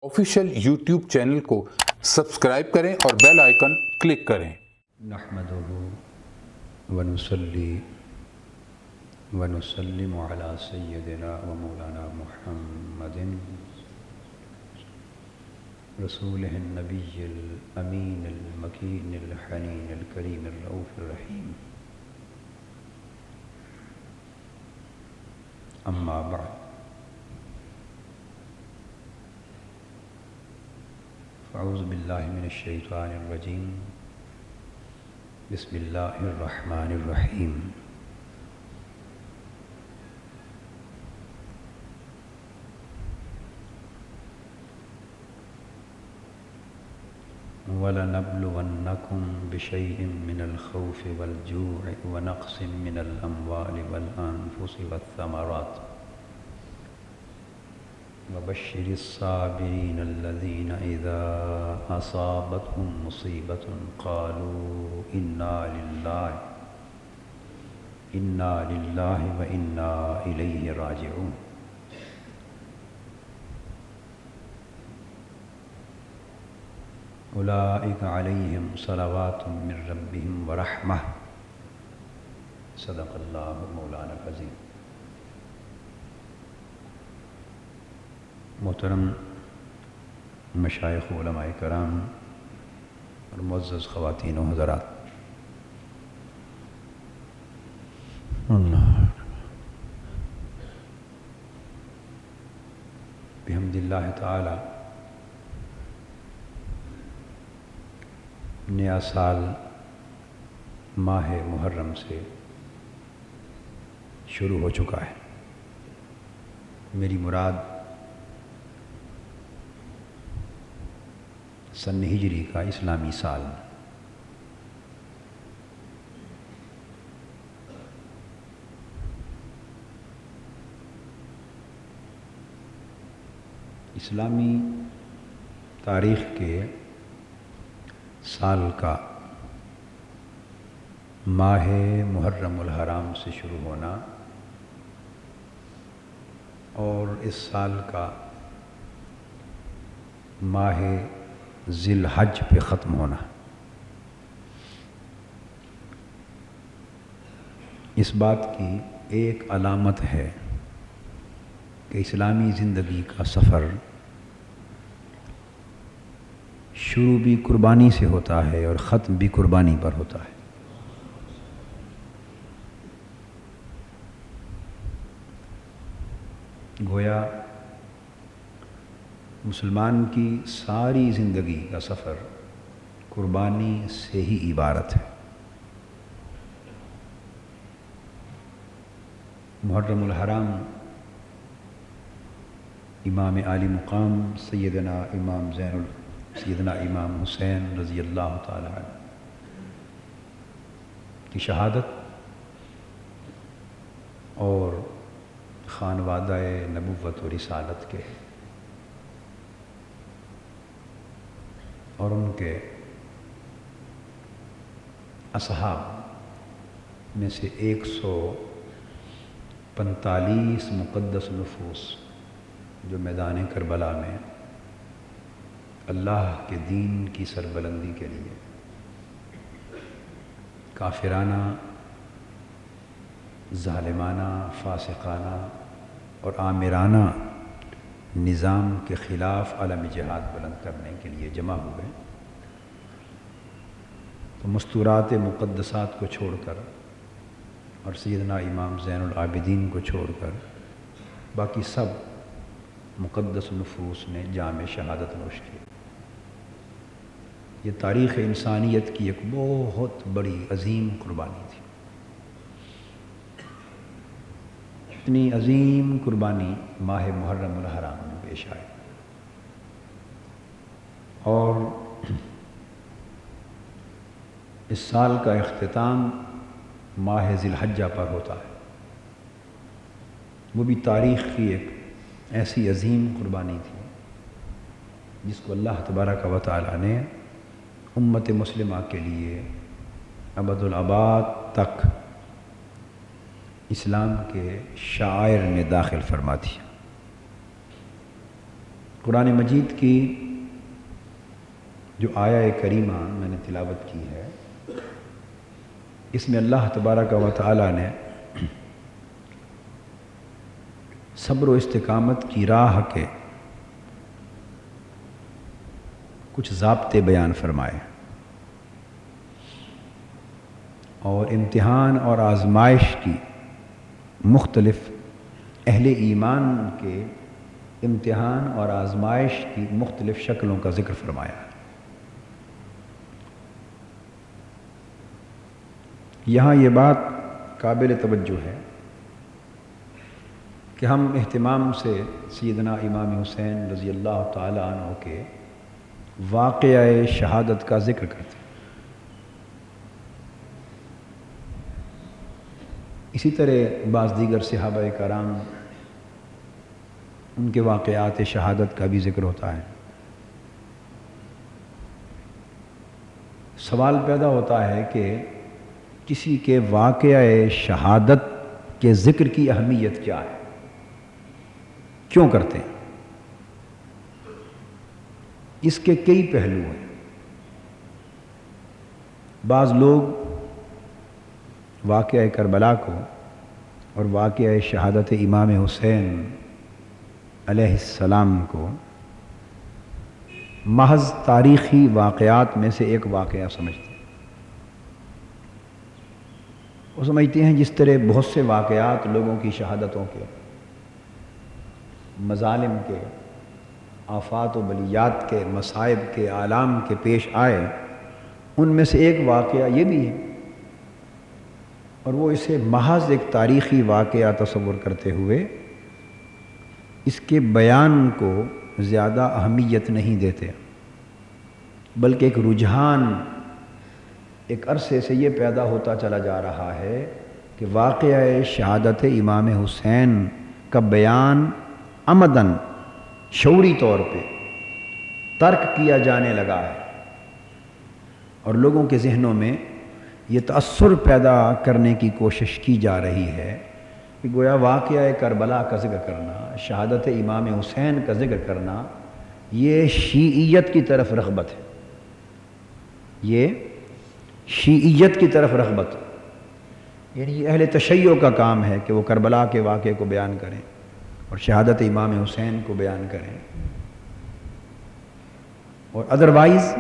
Official YouTube channel کو subscribe کریں اور بیل آئیکن کلک کریں۔ نحمده ونصلي ونسلم على سيدنا ومولانا محمد رسوله النبي الأمين المكين الحنين الكريم الرؤوف الرحيم، أما بعد، فأعوذ بالله من الشيطان الرجيم، بسم الله الرحمن الرحيم۔ وَلَنَبْلُوَنَّكُمْ بِشَيْءٍ مِّنَ الْخَوْفِ وَالْجُوعِ وَنَقْصٍ مِّنَ الْأَمْوَالِ وَالْأَنفُسِ وَالثَّمَرَاتِ وَبَشِّرِ الصَّابِرِينَ الَّذِينَ إِذَا أَصَابَتْهُم مُّصِيبَةٌ قَالُوا إِنَّا لِلَّهِ وَإِنَّا إِلَيْهِ رَاجِعُونَ۔ أولئك عليهم صلوات من ربهم ورحمة، صدق الله مولانا العظيم۔ محترم مشائخ علماء کرام اور معزز خواتین و حضرات، بحمد اللہ تعالی نیا سال ماہ محرم سے شروع ہو چکا ہے۔ میری مراد سن ہجری کا اسلامی سال۔ اسلامی تاریخ کے سال کا ماہ محرم الحرام سے شروع ہونا اور اس سال کا ماہ ذی الحج پہ ختم ہونا، اس بات کی ایک علامت ہے کہ اسلامی زندگی کا سفر شروع بھی قربانی سے ہوتا ہے اور ختم بھی قربانی پر ہوتا ہے۔ گویا مسلمان کی ساری زندگی کا سفر قربانی سے ہی عبارت ہے۔ محرم الحرام امام عالی مقام سیدنا امام حسین رضی اللہ تعالی عنہ کی شہادت اور خانوادہ نبوت و رسالت کے اور ان کے اصحاب میں سے 145 مقدس نفوس جو میدان کربلا میں اللہ کے دین کی سربلندی کے لیے کافرانہ، ظالمانہ، فاسقانہ اور آمرانہ نظام کے خلاف علم جہاد بلند کرنے کے لیے جمع ہوئے، تو مستورات مقدسات کو چھوڑ کر اور سیدنا امام زین العابدین کو چھوڑ کر باقی سب مقدس نفوس نے جام شہادت نوش کی۔ یہ تاریخ انسانیت کی ایک بہت بڑی عظیم قربانی تھی۔ اتنی عظیم قربانی ماہ محرم الحرام میں پیش آئی، اور اس سال کا اختتام ماہ ذی الحجہ پر ہوتا ہے۔ وہ بھی تاریخ کی ایک ایسی عظیم قربانی تھی جس کو اللہ تبارک و تعالی نے امت مسلمہ کے لیے ابد الآباد تک اسلام کے شعائر میں داخل فرما دیا۔ قرآن مجید کی جو آیہ کریمہ میں نے تلاوت کی ہے، اس میں اللہ تبارک و تعالی نے صبر و استقامت کی راہ کے کچھ ضابطے بیان فرمائے، اور امتحان اور آزمائش کی مختلف اہل ایمان کے امتحان اور آزمائش کی مختلف شکلوں کا ذکر فرمایا ہے۔ یہاں یہ بات قابل توجہ ہے کہ ہم اہتمام سے سیدنا امام حسین رضی اللہ تعالی عنہ کے واقعہ شہادت کا ذکر کرتے ہیں۔ اسی طرح بعض دیگر صحابہ کرام ان کے واقعات شہادت کا بھی ذکر ہوتا ہے۔ سوال پیدا ہوتا ہے کہ کسی کے واقعہ شہادت کے ذکر کی اہمیت کیا ہے، کیوں کرتے ہیں؟ اس کے کئی پہلو ہیں۔ بعض لوگ واقعہ کربلا کو اور واقعہ شہادت امام حسین علیہ السلام کو محض تاریخی واقعات میں سے ایک واقعہ سمجھتے ہیں۔ وہ سمجھتے ہیں جس طرح بہت سے واقعات لوگوں کی شہادتوں کے، مظالم کے، آفات و بلیات کے، مصائب کے، آلام کے پیش آئے، ان میں سے ایک واقعہ یہ بھی ہے، اور وہ اسے محض ایک تاریخی واقعہ تصور کرتے ہوئے اس کے بیان کو زیادہ اہمیت نہیں دیتے، بلکہ ایک رجحان ایک عرصے سے یہ پیدا ہوتا چلا جا رہا ہے کہ واقعہ شہادت امام حسین کا بیان عمداً شعوری طور پہ ترک کیا جانے لگا ہے، اور لوگوں کے ذہنوں میں یہ تأثر پیدا کرنے کی کوشش کی جا رہی ہے کہ گویا واقعہ کربلا کا ذکر کرنا، شہادت امام حسین کا ذکر کرنا، یہ شیعیت کی طرف رغبت ہے، یہ شیعیت کی طرف رغبت، یعنی یہ اہل تشیع کا کام ہے کہ وہ کربلا کے واقعے کو بیان کریں اور شہادت امام حسین کو بیان کریں، اور ادروائز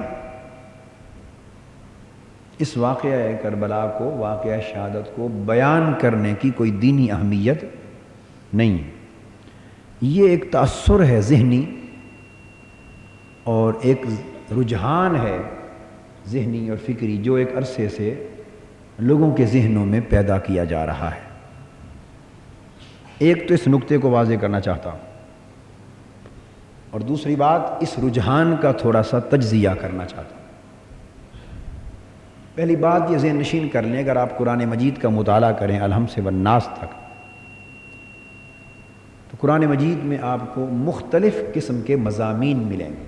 اس واقعہ کربلا کو، واقعہ شہادت کو بیان کرنے کی کوئی دینی اہمیت نہیں ہے۔ یہ ایک تأثر ہے ذہنی، اور ایک رجحان ہے ذہنی اور فکری جو ایک عرصے سے لوگوں کے ذہنوں میں پیدا کیا جا رہا ہے۔ ایک تو اس نقطے کو واضح کرنا چاہتا ہوں، اور دوسری بات اس رجحان کا تھوڑا سا تجزیہ کرنا چاہتا ہوں۔ پہلی بات یہ ذہن نشین کر لیں، اگر آپ قرآن مجید کا مطالعہ کریں الحم سے والناس تک، تو قرآن مجید میں آپ کو مختلف قسم کے مضامین ملیں گے،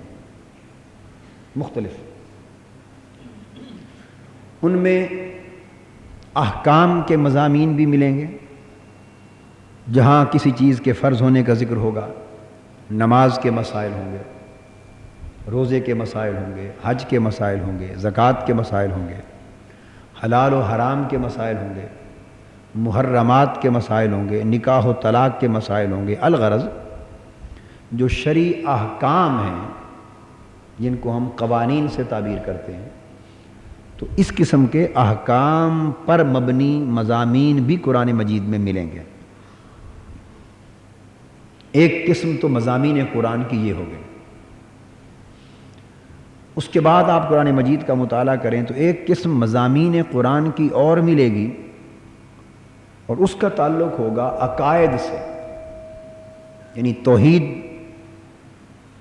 مختلف۔ ان میں احکام کے مضامین بھی ملیں گے، جہاں کسی چیز کے فرض ہونے کا ذکر ہوگا، نماز کے مسائل ہوں گے، روزے کے مسائل ہوں گے، حج کے مسائل ہوں گے، زکوٰۃ کے مسائل ہوں گے، حلال و حرام کے مسائل ہوں گے، محرمات کے مسائل ہوں گے، نکاح و طلاق کے مسائل ہوں گے۔ الغرض جو شرعی احکام ہیں جن کو ہم قوانین سے تعبیر کرتے ہیں، تو اس قسم کے احکام پر مبنی مضامین بھی قرآن مجید میں ملیں گے۔ ایک قسم تو مضامین قرآن کی یہ ہو گئی۔ اس کے بعد آپ قرآن مجید کا مطالعہ کریں تو ایک قسم مضامین قرآن کی اور ملے گی، اور اس کا تعلق ہوگا عقائد سے، یعنی توحید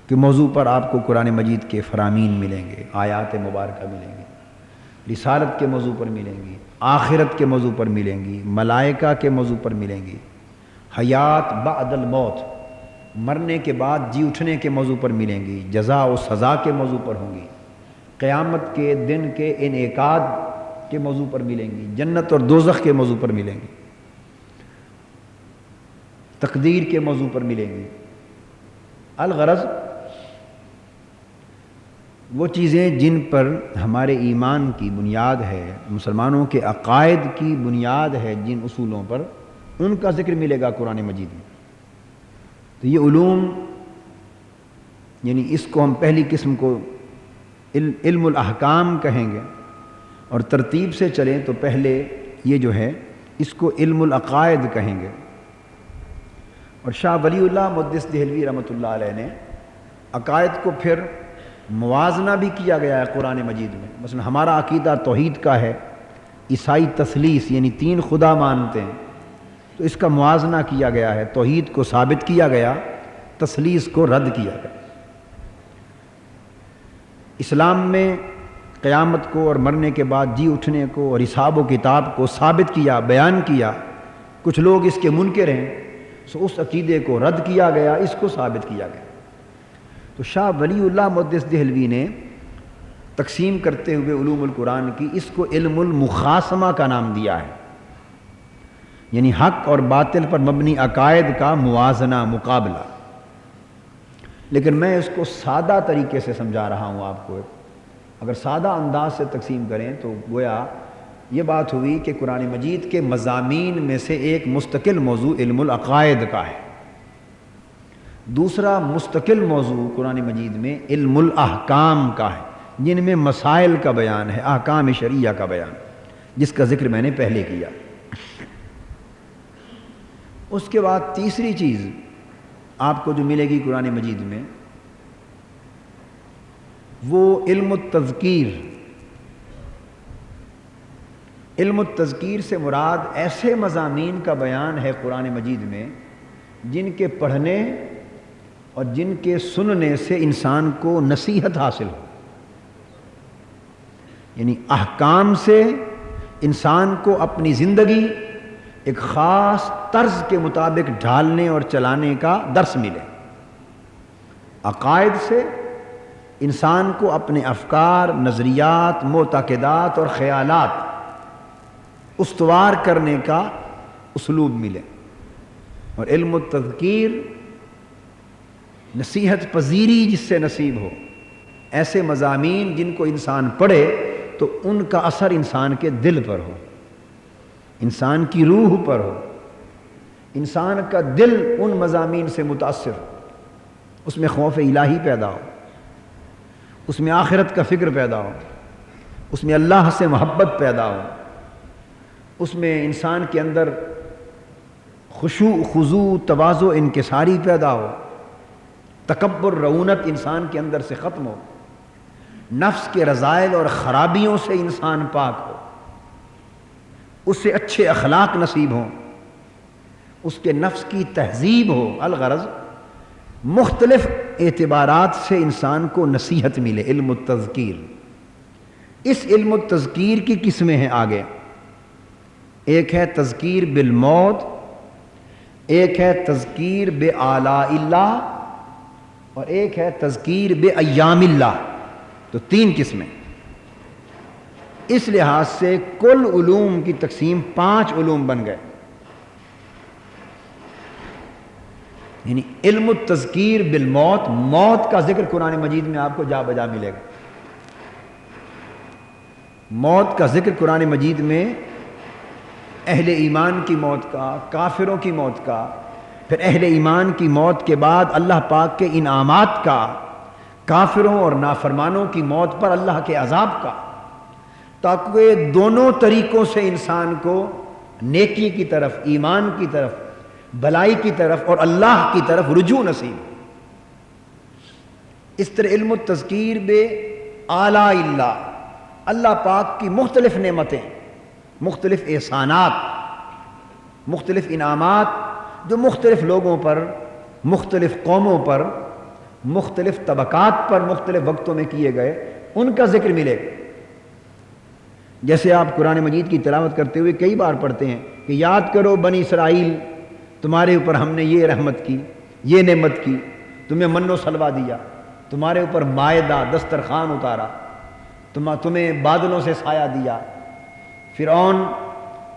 کے موضوع پر آپ کو قرآن مجید کے فرامین ملیں گے، آیات مبارکہ ملیں گی، رسالت کے موضوع پر ملیں گی، آخرت کے موضوع پر ملیں گی، ملائکہ کے موضوع پر ملیں گی، حیات بعد الموت، مرنے کے بعد جی اٹھنے کے موضوع پر ملیں گی، جزا و سزا کے موضوع پر ہوں گی، قیامت کے دن کے انعقاد کے موضوع پر ملیں گی، جنت اور دوزخ کے موضوع پر ملیں گی، تقدیر کے موضوع پر ملیں گی۔ الغرض وہ چیزیں جن پر ہمارے ایمان کی بنیاد ہے، مسلمانوں کے عقائد کی بنیاد ہے، جن اصولوں پر، ان کا ذکر ملے گا قرآن مجید میں۔ تو یہ علوم، یعنی اس کو ہم پہلی قسم کو علم الاحکام کہیں گے، اور ترتیب سے چلیں تو پہلے یہ جو ہے اس کو علم العقائد کہیں گے۔ اور شاہ ولی اللہ محدث دہلوی رحمۃ اللہ علیہ نے عقائد کو پھر موازنہ بھی کیا گیا ہے قرآن مجید میں۔ مثلا ہمارا عقیدہ توحید کا ہے، عیسائی تثلیث یعنی 3 خدا مانتے ہیں، تو اس کا موازنہ کیا گیا ہے، توحید کو ثابت کیا گیا، تثلیث کو رد کیا گیا۔ اسلام میں قیامت کو اور مرنے کے بعد جی اٹھنے کو اور حساب و کتاب کو ثابت کیا، بیان کیا۔ کچھ لوگ اس کے منکر ہیں، سو اس عقیدے کو رد کیا گیا، اس کو ثابت کیا گیا۔ تو شاہ ولی اللہ محدث دہلوی نے تقسیم کرتے ہوئے علوم القرآن کی اس کو علم المخاصمہ کا نام دیا ہے، یعنی حق اور باطل پر مبنی عقائد کا موازنہ، مقابلہ۔ لیکن میں اس کو سادہ طریقے سے سمجھا رہا ہوں آپ کو۔ اگر سادہ انداز سے تقسیم کریں تو گویا یہ بات ہوئی کہ قرآن مجید کے مضامین میں سے ایک مستقل موضوع علم العقائد کا ہے، دوسرا مستقل موضوع قرآن مجید میں علم الاحکام کا ہے، جن میں مسائل کا بیان ہے، احکام شرعیہ کا بیان، جس کا ذکر میں نے پہلے کیا۔ اس کے بعد تیسری چیز آپ کو جو ملے گی قرآن مجید میں، وہ علم التذکیر۔ علم التذکیر سے مراد ایسے مضامین کا بیان ہے قرآن مجید میں جن کے پڑھنے اور جن کے سننے سے انسان کو نصیحت حاصل ہو، یعنی احکام سے انسان کو اپنی زندگی ایک خاص طرز کے مطابق ڈھالنے اور چلانے کا درس ملے۔ عقائد سے انسان کو اپنے افکار، نظریات، معتقدات اور خیالات استوار کرنے کا اسلوب ملے۔ اور علم التذکیر نصیحت پذیری جس سے نصیب ہو، ایسے مضامین جن کو انسان پڑھے تو ان کا اثر انسان کے دل پر ہو، انسان کی روح پر ہو، انسان کا دل ان مضامین سے متاثر ہو، اس میں خوف الہی پیدا ہو، اس میں آخرت کا فکر پیدا ہو، اس میں اللہ سے محبت پیدا ہو، اس میں انسان کے اندر خشوع، خضوع، تواضع، انکساری پیدا ہو، تکبر، رعونت انسان کے اندر سے ختم ہو، نفس کے رذائل اور خرابیوں سے انسان پاک ہو، اس سے اچھے اخلاق نصیب ہوں، اس کے نفس کی تہذیب ہو۔ الغرض مختلف اعتبارات سے انسان کو نصیحت ملے، علم التذکیر۔ اس علم التذکیر کی قسمیں ہیں آگے، ایک ہے تذکیر بالموت، ایک ہے تذکیر بآلاء اللہ، اور ایک ہے تذکیر بایام اللہ۔ تو 3 قسمیں۔ اس لحاظ سے کل علوم کی تقسیم 5 علوم بن گئے، یعنی علم التذکیر بالموت، موت کا ذکر قرآن مجید میں آپ کو جا بجا ملے گا۔ موت کا ذکر قرآن مجید میں اہل ایمان کی موت کا، کافروں کی موت کا، پھر اہل ایمان کی موت کے بعد اللہ پاک کے انعامات کا، کافروں اور نافرمانوں کی موت پر اللہ کے عذاب کا، تاکہ دونوں طریقوں سے انسان کو نیکی کی طرف، ایمان کی طرف، بھلائی کی طرف اور اللہ کی طرف رجوع نصیب۔ اس طرح علم التذکیر بآلاء اللہ، اللہ پاک کی مختلف نعمتیں، مختلف احسانات، مختلف انعامات جو مختلف لوگوں پر، مختلف قوموں پر، مختلف طبقات پر مختلف وقتوں میں کیے گئے، ان کا ذکر ملے گا۔ جیسے آپ قرآن مجید کی تلاوت کرتے ہوئے کئی بار پڑھتے ہیں کہ یاد کرو بنی اسرائیل، تمہارے اوپر ہم نے یہ رحمت کی، یہ نعمت کی، تمہیں من و سلوہ دیا، تمہارے اوپر مائدہ، دسترخوان اتارا، تمہیں بادلوں سے سایہ دیا، فرعون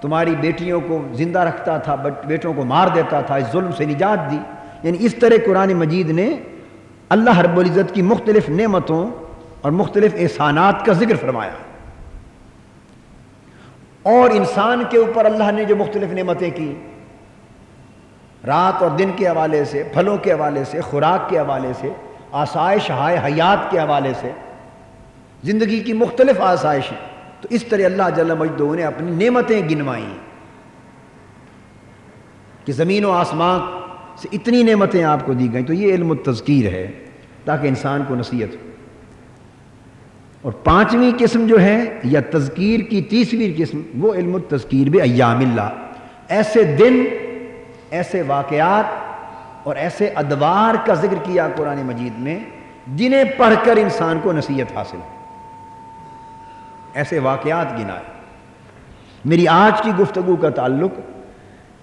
تمہاری بیٹیوں کو زندہ رکھتا تھا، بیٹوں کو مار دیتا تھا، اس ظلم سے نجات دی۔ یعنی اس طرح قرآن مجید نے اللہ رب العزت کی مختلف نعمتوں اور مختلف احسانات کا ذکر فرمایا، اور انسان کے اوپر اللہ نے جو مختلف نعمتیں کی، رات اور دن کے حوالے سے، پھلوں کے حوالے سے، خوراک کے حوالے سے، آسائش حیات کے حوالے سے، زندگی کی مختلف آسائشیں، تو اس طرح اللہ جل مجدہ نے اپنی نعمتیں گنوائیں کہ زمین و آسمان سے اتنی نعمتیں آپ کو دی گئیں۔ تو یہ علم التذکیر ہے تاکہ انسان کو نصیحت ہو۔ اور پانچویں قسم جو ہے یا تذکیر کی تیسری قسم، وہ علم التذکیر بایام اللہ، ایسے دن، ایسے واقعات اور ایسے ادوار کا ذکر کیا قرآن مجید میں جنہیں پڑھ کر انسان کو نصیحت حاصل ہو، ایسے واقعات گنائے۔ میری آج کی گفتگو کا تعلق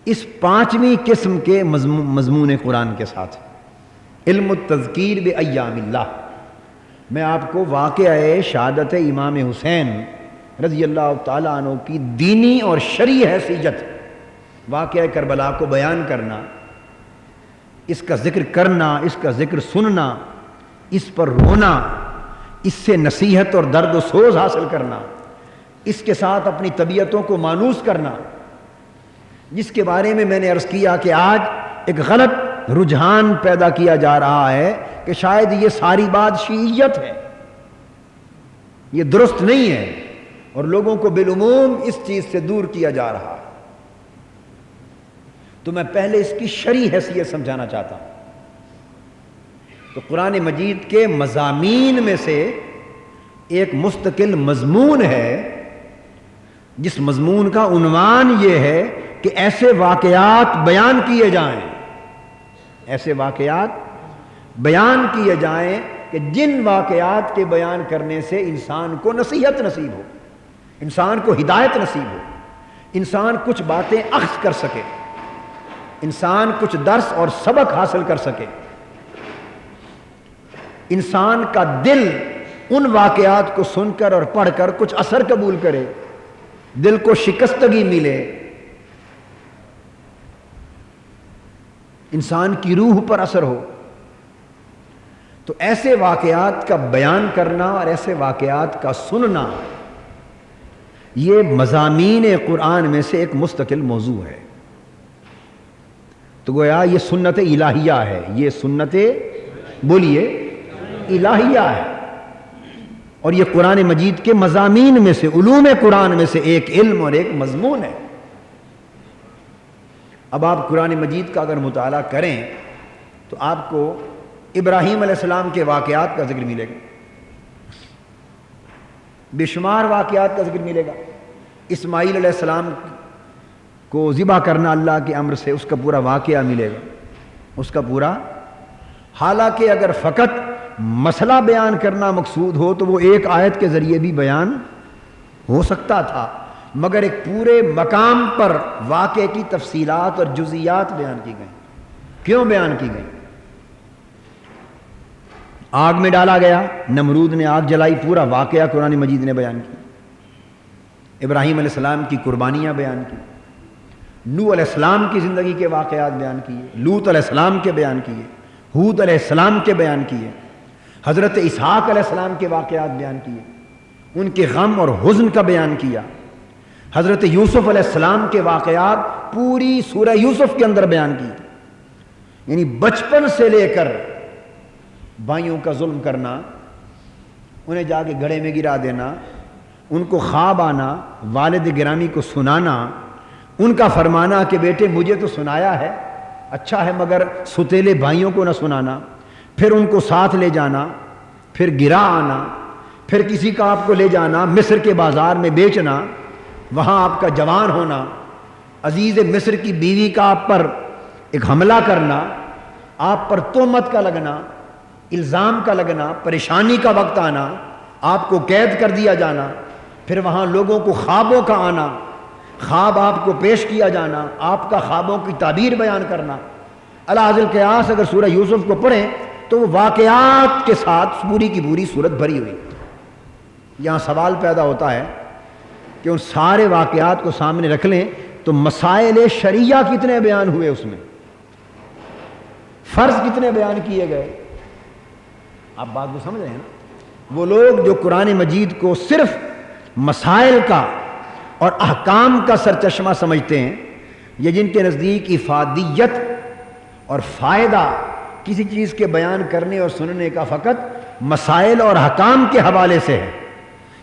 اس پانچویں قسم کے مضمون قرآن کے ساتھ، علم التذکیر بایام اللہ۔ میں آپ کو واقعہ شہادت امام حسین رضی اللہ تعالیٰ عنہ کی دینی اور شرعی حیثیت، واقعہ کربلا کو بیان کرنا، اس کا ذکر کرنا، اس کا ذکر سننا، اس پر رونا، اس سے نصیحت اور درد و سوز حاصل کرنا، اس کے ساتھ اپنی طبیعتوں کو مانوس کرنا، جس کے بارے میں نے عرض کیا کہ آج ایک غلط رجحان پیدا کیا جا رہا ہے کہ شاید یہ ساری بات شیعیت ہے، یہ درست نہیں ہے، اور لوگوں کو بالعموم اس چیز سے دور کیا جا رہا ہے۔ تو میں پہلے اس کی شرعی حیثیت سمجھانا چاہتا ہوں۔ تو قرآن مجید کے مضامین میں سے ایک مستقل مضمون ہے جس مضمون کا عنوان یہ ہے کہ ایسے واقعات بیان کیے جائیں، ایسے واقعات بیان کیے جائیں کہ جن واقعات کے بیان کرنے سے انسان کو نصیحت نصیب ہو، انسان کو ہدایت نصیب ہو، انسان کچھ باتیں اخذ کر سکے، انسان کچھ درس اور سبق حاصل کر سکے، انسان کا دل ان واقعات کو سن کر اور پڑھ کر کچھ اثر قبول کرے، دل کو شکستگی ملے، انسان کی روح پر اثر ہو۔ تو ایسے واقعات کا بیان کرنا اور ایسے واقعات کا سننا، یہ مضامین قرآن میں سے ایک مستقل موضوع ہے۔ تو گویا یہ سنت الہیہ ہے، یہ سنت بولیے الہیہ ہے، اور یہ قرآن مجید کے مضامین میں سے، علوم قرآن میں سے ایک علم اور ایک مضمون ہے۔ اب آپ قرآن مجید کا اگر مطالعہ کریں تو آپ کو ابراہیم علیہ السلام کے واقعات کا ذکر ملے گا، بے شمار واقعات کا ذکر ملے گا۔ اسماعیل علیہ السلام کو ذبح کرنا اللہ کے امر سے، اس کا پورا واقعہ ملے گا، اس کا پورا۔ حالانکہ اگر فقط مسئلہ بیان کرنا مقصود ہو تو وہ ایک آیت کے ذریعے بھی بیان ہو سکتا تھا، مگر ایک پورے مقام پر واقعے کی تفصیلات اور جزئیات بیان کی گئیں۔ کیوں بیان کی گئیں؟ آگ میں ڈالا گیا، نمرود نے آگ جلائی، پورا واقعہ قرآن مجید نے بیان کی۔ ابراہیم علیہ السلام کی قربانیاں بیان کی، نوح علیہ السلام کی زندگی کے واقعات بیان کیے، لوط علیہ السلام کے بیان کیے، ہود علیہ السلام کے بیان کیے، حضرت اسحاق علیہ السلام کے واقعات بیان کیے، ان کے غم اور حزن کا بیان کیا، حضرت یوسف علیہ السلام کے واقعات پوری سورہ یوسف کے اندر بیان کی۔ یعنی بچپن سے لے کر بھائیوں کا ظلم کرنا، انہیں جا کے گڑھے میں گرا دینا، ان کو خواب آنا، والد گرامی کو سنانا، ان کا فرمانا کہ بیٹے مجھے تو سنایا ہے، اچھا ہے مگر ستیلے بھائیوں کو نہ سنانا، پھر ان کو ساتھ لے جانا، پھر گرا آنا، پھر کسی کا آپ کو لے جانا مصر کے بازار میں بیچنا، وہاں آپ کا جوان ہونا، عزیز مصر کی بیوی کا آپ پر ایک حملہ کرنا، آپ پر تہمت کا لگنا، الزام کا لگنا، پریشانی کا وقت آنا، آپ کو قید کر دیا جانا، پھر وہاں لوگوں کو خوابوں کا آنا، خواب آپ کو پیش کیا جانا، آپ کا خوابوں کی تعبیر بیان کرنا۔ علی القیاس اگر سورہ یوسف کو پڑھیں تو وہ واقعات کے ساتھ پوری کی پوری صورت بھری ہوئی۔ یہاں سوال پیدا ہوتا ہے کہ ان سارے واقعات کو سامنے رکھ لیں تو مسائل شرعیہ کتنے بیان ہوئے، اس میں فرض کتنے بیان کیے گئے؟ آپ بات کو سمجھ رہے ہیں نا؟ وہ لوگ جو قرآن مجید کو صرف مسائل کا اور احکام کا سرچشمہ سمجھتے ہیں، یا جن کے نزدیک افادیت اور فائدہ کسی چیز کے بیان کرنے اور سننے کا فقط مسائل اور احکام کے حوالے سے ہے،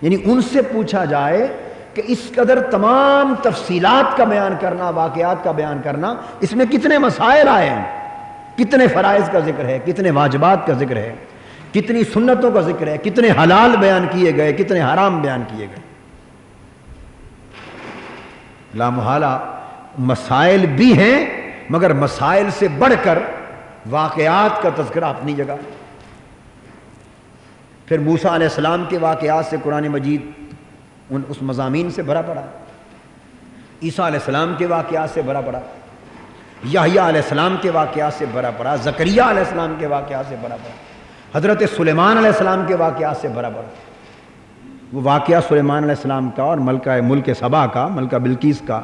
یعنی ان سے پوچھا جائے کہ اس قدر تمام تفصیلات کا بیان کرنا، واقعات کا بیان کرنا، اس میں کتنے مسائل آئے ہیں، کتنے فرائض کا ذکر ہے، کتنے واجبات کا ذکر ہے، کتنی سنتوں کا ذکر ہے، کتنے حلال بیان کیے گئے، کتنے حرام بیان کیے گئے۔ لا محالہ مسائل بھی ہیں، مگر مسائل سے بڑھ کر واقعات کا تذکرہ اپنی جگہ۔ پھر موسیٰ علیہ السلام کے واقعات سے قرآن مجید اس مضامین سے بھرا پڑا، عیسیٰ علیہ السلام کے واقعات سے بھرا پڑا، یحییٰ علیہ السلام کے واقعات سے بھرا پڑا، زکریا علیہ السلام کے واقعات سے بھرا پڑا، حضرت سلیمان علیہ السلام کے واقعات سے بھرا پڑا۔ وہ واقعہ سلیمان علیہ السلام کا اور ملک سبا کا، ملکہ بلقیس کا،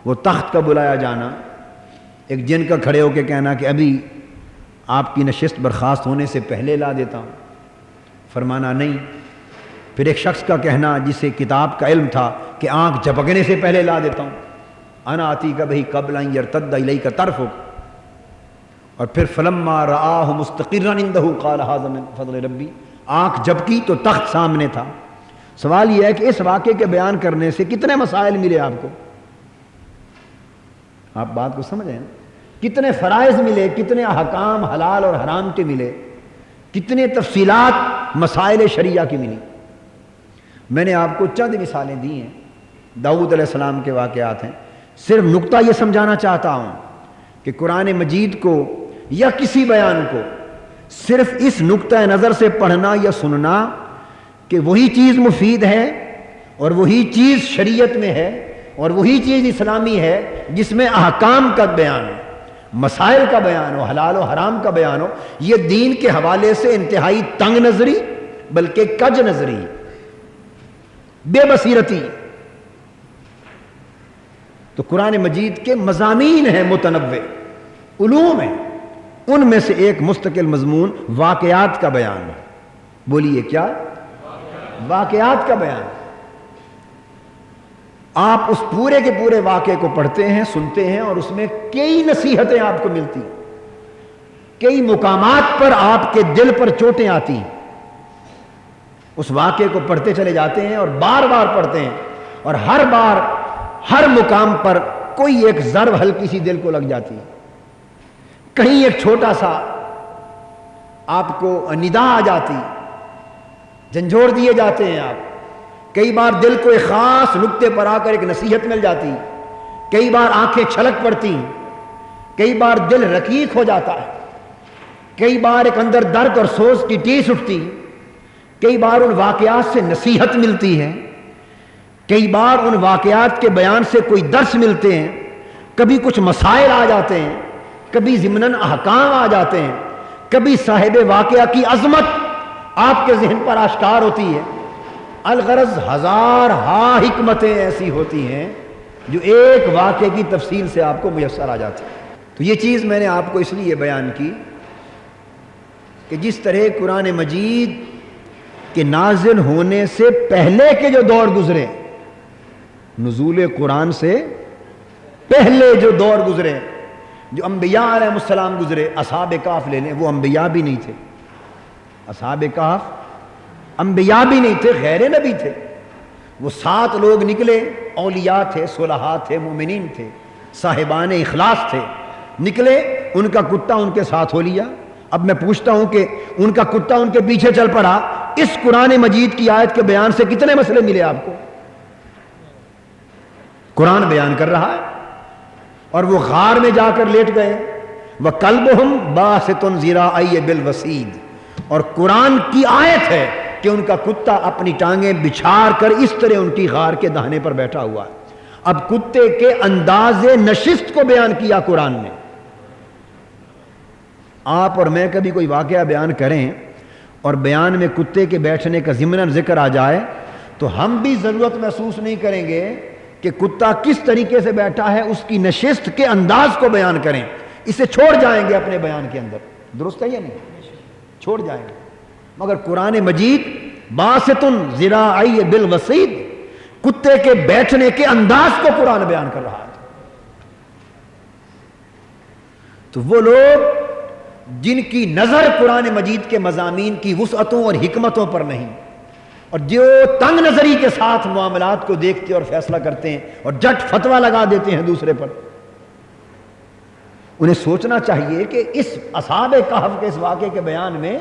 وہ تخت کا بلایا جانا، ایک جن کا کھڑے ہو کے کہنا کہ ابھی آپ کی نشست برخاست ہونے سے پہلے لا دیتا ہوں، فرمانا نہیں۔ پھر ایک شخص کا کہنا جسے کتاب کا علم تھا کہ آنکھ جھپکنے سے پہلے لا دیتا ہوں، انا آتی کا بہی قبل ان یرتد الیک طرفک۔ اور پھر فلما رآہ مستقرا عندہ قال ھذا من فضل ربی، آنکھ جھپکی تو تخت سامنے تھا۔ سوال یہ ہے کہ اس واقعے کے بیان کرنے سے کتنے مسائل ملے آپ کو؟ آپ بات کو سمجھیں نا؟ کتنے فرائض ملے، کتنے احکام حلال اور حرام کے ملے، کتنے تفصیلات مسائل شریعہ کی ملی۔ میں نے آپ کو چند مثالیں دی ہیں، داؤد علیہ السلام کے واقعات ہیں۔ صرف نقطہ یہ سمجھانا چاہتا ہوں کہ قرآن مجید کو یا کسی بیان کو صرف اس نقطہ نظر سے پڑھنا یا سننا کہ وہی چیز مفید ہے اور وہی چیز شریعت میں ہے اور وہی چیز اسلامی ہے جس میں احکام کا بیان ہو، مسائل کا بیان ہو، حلال و حرام کا بیان ہو، یہ دین کے حوالے سے انتہائی تنگ نظری بلکہ کج نظری، بے بصیرتی۔ تو قرآن مجید کے مضامین ہیں متنوع، علوم ہیں، ان میں سے ایک مستقل مضمون واقعات کا بیان ہے۔ بولیے کیا؟ واقعات کا بیان۔ آپ اس پورے کے پورے واقعے کو پڑھتے ہیں، سنتے ہیں، اور اس میں کئی نصیحتیں آپ کو ملتی، کئی مقامات پر آپ کے دل پر چوٹیں آتی ہیں۔ اس واقعے کو پڑھتے چلے جاتے ہیں اور بار بار پڑھتے ہیں، اور ہر بار ہر مقام پر کوئی ایک ضرب ہلکی سی دل کو لگ جاتی ہے، کہیں ایک چھوٹا سا آپ کو ندا آ جاتی، جھنجھوڑ دیے جاتے ہیں آپ۔ کئی بار دل کو ایک خاص نقطے پر آ کر ایک نصیحت مل جاتی، کئی بار آنکھیں چھلک پڑتی، کئی بار دل رقیق ہو جاتا ہے، کئی بار ایک اندر درد اور سوز کی ٹیس اٹھتی، کئی بار ان واقعات سے نصیحت ملتی ہے، کئی بار ان واقعات کے بیان سے کوئی درس ملتے ہیں، کبھی کچھ مسائل آ جاتے ہیں، کبھی ضمناً احکام آ جاتے ہیں، کبھی صاحب واقعہ کی عظمت آپ کے ذہن پر آشکار ہوتی ہے۔ الغرض ہزار ہا حکمتیں ایسی ہوتی ہیں جو ایک واقعے کی تفصیل سے آپ کو میسر آ جاتی ہیں۔ تو یہ چیز میں نے آپ کو اس لیے بیان کی کہ جس طرح قرآن مجید کے نازل ہونے سے پہلے کے جو دور گزرے، نزول قرآن سے پہلے جو دور گزرے، جو انبیاء علیہ السلام گزرے، اصحاب کہف لے لیں، وہ انبیاء بھی نہیں تھے، اصحاب کہف انبیاء بھی نہیں تھے، غیر نبی تھے، وہ 7 لوگ نکلے، اولیاء تھے، صلحاء تھے، مومنین تھے، صاحبان اخلاص تھے، نکلے، ان کا کتا ان کے ساتھ ہو لیا۔ اب میں پوچھتا ہوں کہ ان کا کتا ان کے پیچھے چل پڑا، اس قرآن مجید کی آیت کے بیان سے کتنے مسئلے ملے آپ کو؟ قرآن بیان کر رہا ہے، اور وہ غار میں جا کر لیٹ گئے، وَقَلْبُهُمْ بَاسِطٌ ذِرَاعَيْهِ بِالْوَسِيدِ، اور قرآن کی آیت ہے کہ ان کا کتا اپنی ٹانگیں بچھاڑ کر اس طرح ان کی غار کے دہنے پر بیٹھا ہوا ہے۔ اب کتے کے انداز نشست کو بیان کیا قرآن نے۔ آپ اور میں کبھی کوئی واقعہ بیان کریں اور بیان میں کتے کے بیٹھنے کا ضمناً ذکر آ جائے تو ہم بھی ضرورت محسوس نہیں کریں گے کہ کتا کس طریقے سے بیٹھا ہے، اس کی نشست کے انداز کو بیان کریں، اسے چھوڑ جائیں گے اپنے بیان کے اندر۔ درست ہے یا نہیں؟ چھوڑ جائیں گے۔ مگر قرآن مجید باسطن ذراعی بالوسید، کتے کے بیٹھنے کے انداز کو قرآن بیان کر رہا ہے۔ تو وہ لوگ جن کی نظر قرآن مجید کے مضامین کی وسعتوں اور حکمتوں پر نہیں، اور جو تنگ نظری کے ساتھ معاملات کو دیکھتے اور فیصلہ کرتے ہیں اور جٹ فتویٰ لگا دیتے ہیں دوسرے پر، انہیں سوچنا چاہیے کہ اس اصحاب کہف کے اس واقعے کے بیان میں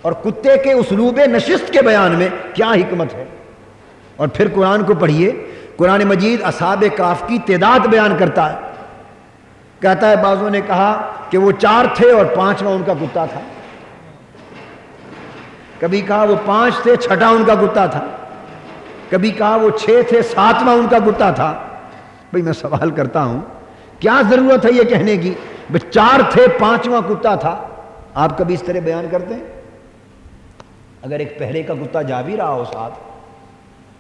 اور کتے کے اسلوب نشست کے بیان میں کیا حکمت ہے۔ اور پھر قرآن کو پڑھیے، قرآن مجید اصحاب کہف کی تعداد بیان کرتا ہے، کہتا ہے بعضوں نے کہا کہ وہ 4 تھے اور 5واں ان کا کتا تھا، کبھی کہا وہ 5 تھے 6واں ان کا کتا تھا، کبھی کہا وہ 6 تھے 7واں ان کا کتا تھا۔ بھئی میں سوال کرتا ہوں، کیا ضرورت ہے یہ کہنے کی 4 تھے 5واں کتا تھا؟ آپ کبھی اس طرح بیان کرتے ہیں؟ اگر ایک پہرے کا کتا جا بھی رہا ہو ساتھ،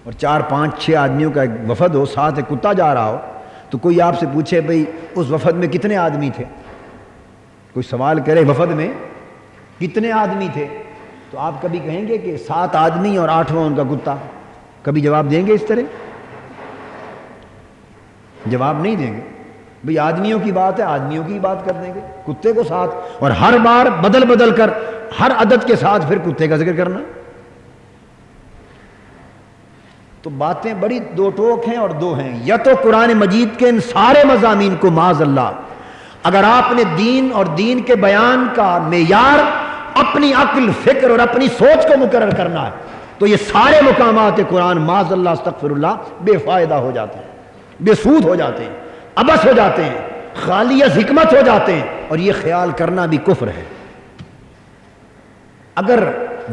اور 4 5 6 آدمیوں کا ایک وفد ہو، ساتھ ایک کتا جا رہا ہو، تو کوئی آپ سے پوچھے بھئی اس وفد میں کتنے آدمی تھے، کوئی سوال کرے وفد میں کتنے آدمی تھے، تو آپ کبھی کہیں گے کہ 7 آدمی اور 8واں ان کا کتا؟ کبھی جواب دیں گے اس طرح؟ جواب نہیں دیں گے۔ بھئی آدمیوں کی بات ہے، آدمیوں کی بات کر دیں گے، کتے کو ساتھ، اور ہر بار بدل بدل کر ہر عدد کے ساتھ پھر کتے کا ذکر کرنا۔ تو باتیں بڑی دو ٹوک ہیں اور دو ہیں، یا تو قرآن مجید کے ان سارے مضامین کو معاذ اللہ اگر آپ نے دین اور دین کے بیان کا معیار اپنی عقل، فکر اور اپنی سوچ کو مقرر کرنا ہے، تو یہ سارے مقامات قرآن معاذ اللہ استغفر اللہ بے فائدہ ہو جاتے ہیں، بے سود ہو جاتے ہیں، عبث ہو جاتے ہیں، خالی از حکمت ہو جاتے ہیں، اور یہ خیال کرنا بھی کفر ہے۔ اگر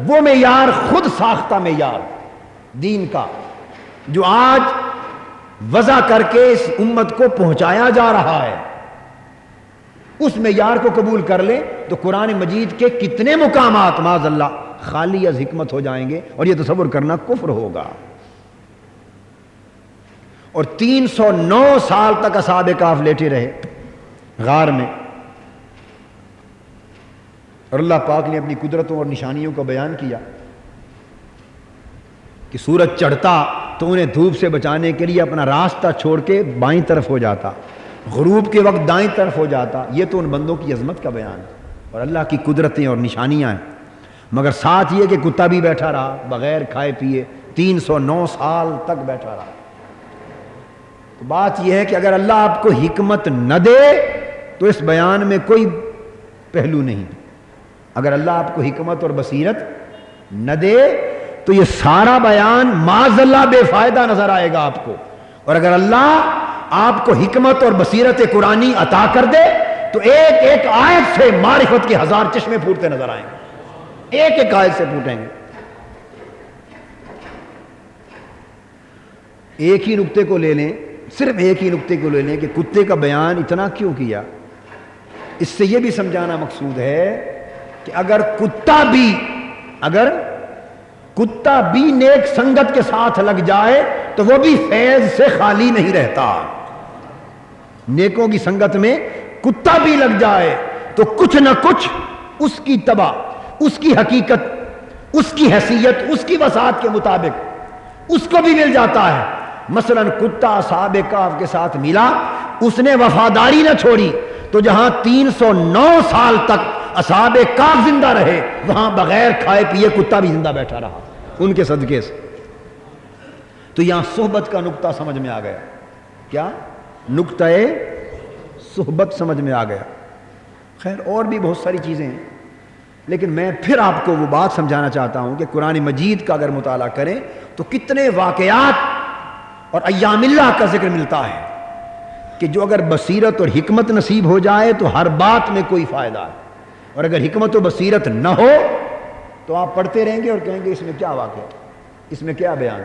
وہ معیار خود ساختہ معیار دین کا جو آج وضع کر کے اس امت کو پہنچایا جا رہا ہے، اس معیار کو قبول کر لے تو قرآن مجید کے کتنے مقامات معاذ اللہ خالی از حکمت ہو جائیں گے، اور یہ تصور کرنا کفر ہوگا۔ اور 309 سال تک اصحاب کہف لیٹے رہے غار میں، اور اللہ پاک نے اپنی قدرتوں اور نشانیوں کو بیان کیا کہ سورج چڑھتا تو انہیں دھوپ سے بچانے کے لیے اپنا راستہ چھوڑ کے بائیں طرف ہو جاتا، غروب کے وقت دائیں طرف ہو جاتا۔ یہ تو ان بندوں کی عظمت کا بیان ہے اور اللہ کی قدرتیں اور نشانیاں ہیں، مگر ساتھ یہ کہ کتا بھی بیٹھا رہا بغیر کھائے پیے، 309 سال تک بیٹھا رہا۔ تو بات یہ ہے کہ اگر اللہ آپ کو حکمت نہ دے تو اس بیان میں کوئی پہلو نہیں، اگر اللہ آپ کو حکمت اور بصیرت نہ دے تو یہ سارا بیان معاذ اللہ بے فائدہ نظر آئے گا آپ کو، اور اگر اللہ آپ کو حکمت اور بصیرت قرآنی عطا کر دے تو ایک ایک آیت سے معرفت کے 1000 چشمے پھوٹتے نظر آئیں گے، ایک ایک آیت سے پھوٹیں گے۔ ایک ہی نقطے کو لے لیں، صرف ایک ہی نقطے کو لے لیں کہ کتے کا بیان اتنا کیوں کیا۔ اس سے یہ بھی سمجھانا مقصود ہے کہ اگر کتا بھی نیک سنگت کے ساتھ لگ جائے تو وہ بھی فیض سے خالی نہیں رہتا۔ نیکوں کی سنگت میں کتا بھی لگ جائے تو کچھ نہ کچھ اس کی طبع، اس کی حقیقت، اس کی حیثیت، اس کی وسعت کے مطابق اس کو بھی مل جاتا ہے۔ مثلا کتا اصحاب کہف کے ساتھ ملا، اس نے وفاداری نہ چھوڑی، تو جہاں 309 سال تک اصحاب کہف زندہ رہے وہاں بغیر کھائے پیے کتا بھی زندہ بیٹھا رہا ان کے صدقے سے۔ تو یہاں صحبت کا نقطہ سمجھ میں آ گیا۔ کیا نقطہ صحبت سمجھ میں آ گیا۔ خیر اور بھی بہت ساری چیزیں ہیں، لیکن میں پھر آپ کو وہ بات سمجھانا چاہتا ہوں کہ قرآن مجید کا اگر مطالعہ کریں تو کتنے واقعات اور ایام اللہ کا ذکر ملتا ہے کہ جو اگر بصیرت اور حکمت نصیب ہو جائے تو ہر بات میں کوئی فائدہ ہے، اور اگر حکمت و بصیرت نہ ہو تو آپ پڑھتے رہیں گے اور کہیں گے اس میں کیا واقعہ، اس میں کیا بیان۔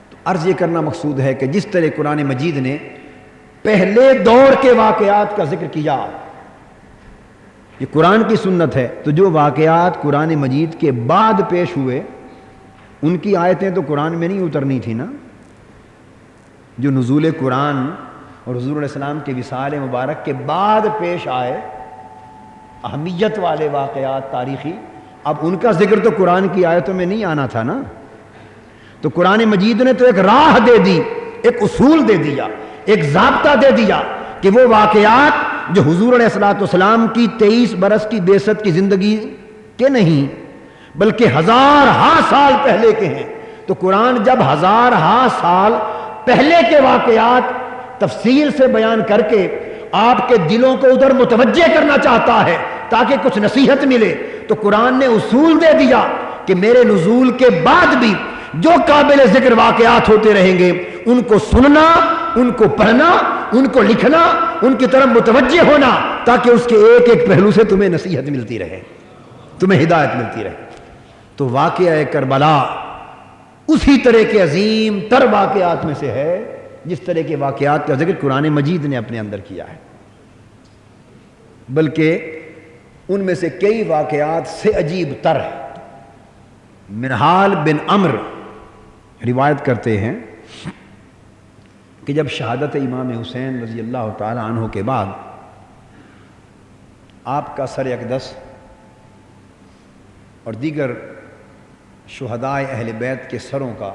تو عرض یہ کرنا مقصود ہے کہ جس طرح قرآن مجید نے پہلے دور کے واقعات کا ذکر کیا، یہ قرآن کی سنت ہے، تو جو واقعات قرآن مجید کے بعد پیش ہوئے ان کی آیتیں تو قرآن میں نہیں اترنی تھی نا۔ جو نزول قرآن اور حضور علیہ السلام کے وصال مبارک کے بعد پیش آئے اہمیت والے واقعات تاریخی، اب ان کا ذکر تو قرآن کی آیتوں میں نہیں آنا تھا نا، تو قرآن مجید نے تو ایک راہ دے دی، ایک اصول دے دیا، ایک ضابطہ دے دیا کہ وہ واقعات جو حضور علیہ الصلوۃ والسلام کی 23 برس کی بعثت کی زندگی کے نہیں بلکہ ہزارہا سال پہلے کے ہیں، تو قرآن جب ہزارہا سال پہلے کے واقعات تفصیل سے بیان کر کے آپ کے دلوں کو ادھر متوجہ کرنا چاہتا ہے تاکہ کچھ نصیحت ملے، تو قرآن نے اصول دے دیا کہ میرے نزول کے بعد بھی جو قابل ذکر واقعات ہوتے رہیں گے ان کو سننا، ان کو پڑھنا، ان کو لکھنا، ان کی طرف متوجہ ہونا، تاکہ اس کے ایک ایک پہلو سے تمہیں نصیحت ملتی رہے، تمہیں ہدایت ملتی رہے۔ تو واقعہ کربلا اسی طرح کے عظیم تر واقعات میں سے ہے جس طرح کے واقعات کا ذکر قرآن مجید نے اپنے اندر کیا ہے، بلکہ ان میں سے کئی واقعات سے عجیب تر ہے۔ منہال بن عمرو روایت کرتے ہیں کہ جب شہادت امام حسین رضی اللہ تعالی عنہ کے بعد آپ کا سر اقدس اور دیگر شہدائے اہل بیت کے سروں کا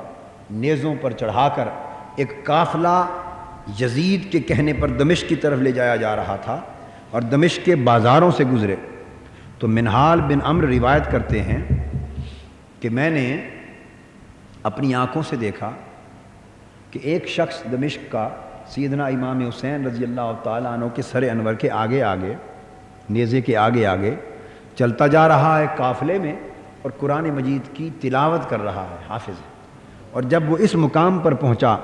نیزوں پر چڑھا کر ایک قافلہ یزید کے کہنے پر دمشق کی طرف لے جایا جا رہا تھا اور دمشق کے بازاروں سے گزرے، تو منہال بن عمرو روایت کرتے ہیں کہ میں نے اپنی آنکھوں سے دیکھا کہ ایک شخص دمشق کا سیدنا امام حسین رضی اللہ تعالیٰ عنہ کے سر انور کے آگے آگے، نیزے کے آگے آگے چلتا جا رہا ہے قافلے میں اور قرآن مجید کی تلاوت کر رہا ہے، حافظ ہے۔ اور جب وہ اس مقام پر پہنچا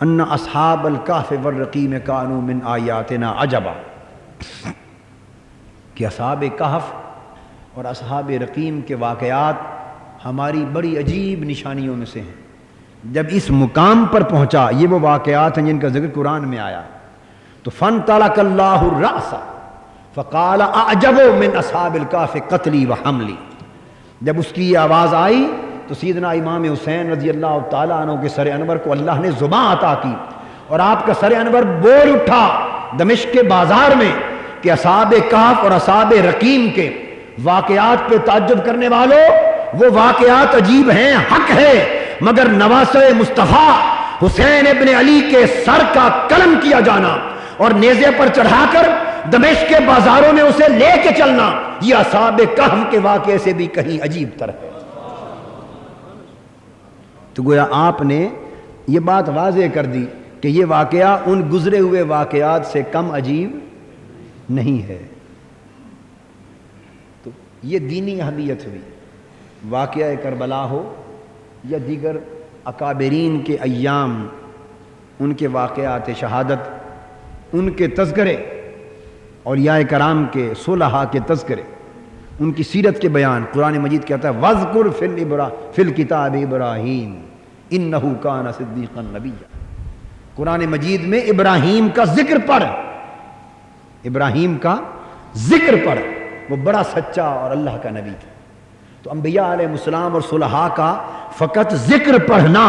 ان اصحاب الکہف والرقیم کانوا من آیاتنا عجبا، کہ اصحاب کہف اور اصحاب رقیم کے واقعات ہماری بڑی عجیب نشانیوں میں سے ہیں۔ جب اس مقام پر پہنچا، یہ وہ واقعات ہیں جن کا ذکر قرآن میں آیا، تو فانطلق اللہ الرأس فقال اعجب من اصحاب الکہف قتلی وحملی، جب اس کی یہ آواز آئی تو سیدنا امام حسین رضی اللہ تعالیٰ عنہ کے سر انور کو اللہ نے زبان عطا کی اور آپ کا سر انور بول اٹھا دمشق کے بازار میں کہ اصحاب کہف اور اصحاب رقیم کے واقعات پہ تعجب کرنے والوں، وہ واقعات عجیب ہیں، حق ہے، مگر نواسہ مصطفیٰ حسین ابن علی کے سر کا قلم کیا جانا اور نیزے پر چڑھا کر دمشق کے بازاروں میں اسے لے کے چلنا، یہ اصحاب کہف کے واقعے سے بھی کہیں عجیب تر ہے۔ تو گویا آپ نے یہ بات واضح کر دی کہ یہ واقعہ ان گزرے ہوئے واقعات سے کم عجیب نہیں ہے۔ تو یہ دینی اہمیت ہوئی، واقعہ کربلا ہو یا دیگر اکابرین کے ایام، ان کے واقعات شہادت، ان کے تذکرے، اولیاء کرام کے صلحاء کے تذکرے، ان کی سیرت کے بیان۔ قرآن مجید کہتا ہے وَاذْكُرْ فِي الْكِتَابِ إِبْرَاهِيمَ إِنَّهُ كَانَ صِدِّيقًا نَبِيًّا، قرآن مجید میں ابراہیم کا ذکر پڑھ، ابراہیم کا ذکر پڑھ، وہ بڑا سچا اور اللہ کا نبی تھا۔ تو انبیاء علیہ السلام اور صلحاء کا فقط ذکر پڑھنا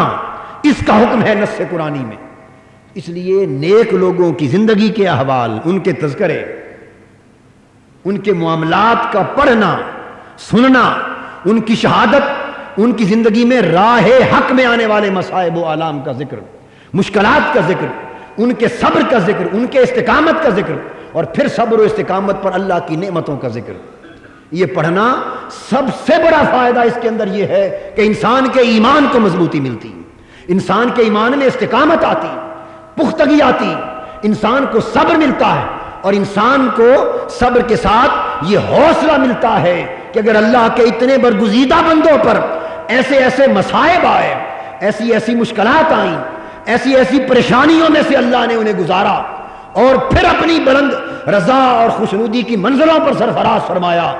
اس کا حکم ہے نص قرآنی میں، اس لیے نیک لوگوں کی زندگی کے احوال، ان کے تذکرے، ان کے معاملات کا پڑھنا، سننا، ان کی شہادت، ان کی زندگی میں راہ حق میں آنے والے مصائب و آلام کا ذکر، مشکلات کا ذکر، ان کے صبر کا ذکر، ان کے استقامت کا ذکر، اور پھر صبر و استقامت پر اللہ کی نعمتوں کا ذکر، یہ پڑھنا سب سے بڑا فائدہ اس کے اندر یہ ہے کہ انسان کے ایمان کو مضبوطی ملتی، انسان کے ایمان میں استقامت آتی، پختگی آتی، انسان کو صبر ملتا ہے، اور انسان کو صبر کے ساتھ یہ حوصلہ ملتا ہے کہ اگر اللہ کے اتنے برگزیدہ بندوں پر ایسے ایسے مصائب آئے، ایسی ایسی مشکلات آئیں، ایسی ایسی پریشانیوں میں سے اللہ نے انہیں گزارا اور پھر اپنی بلند رضا اور خوشنودی کی منزلوں پر سرفراز فرمایا،